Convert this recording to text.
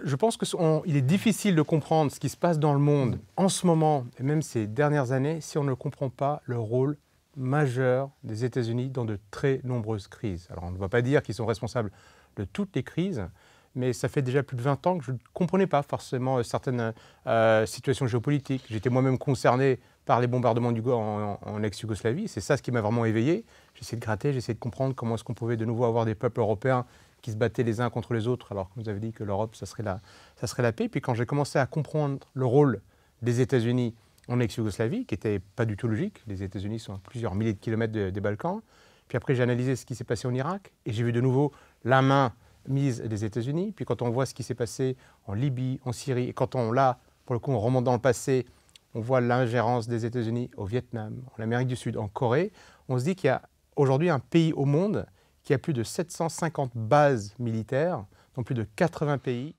Je pense qu'il est difficile de comprendre ce qui se passe dans le monde en ce moment, et même ces dernières années, si on ne comprend pas le rôle majeur des États-Unis dans de très nombreuses crises. Alors on ne va pas dire qu'ils sont responsables de toutes les crises, mais ça fait déjà plus de 20 ans que je ne comprenais pas forcément certaines situations géopolitiques. J'étais moi-même concerné par les bombardements en ex-Yougoslavie. C'est ça ce qui m'a vraiment éveillé. J'ai essayé de gratter, j'ai essayé de comprendre comment est-ce qu'on pouvait de nouveau avoir des peuples européens qui se battaient les uns contre les autres, alors que vous avez dit que l'Europe, ça serait la paix. Puis quand j'ai commencé à comprendre le rôle des États-Unis en ex-Yougoslavie, qui n'était pas du tout logique, les États-Unis sont à plusieurs milliers de kilomètres des Balkans, puis après j'ai analysé ce qui s'est passé en Irak, et j'ai vu de nouveau la main mise des États-Unis. Puis quand on voit ce qui s'est passé en Libye, en Syrie, et quand on pour le coup, on remonte dans le passé, on voit l'ingérence des États-Unis au Vietnam, en Amérique du Sud, en Corée, on se dit qu'il y a aujourd'hui un pays au monde qui a plus de 750 bases militaires dans plus de 80 pays.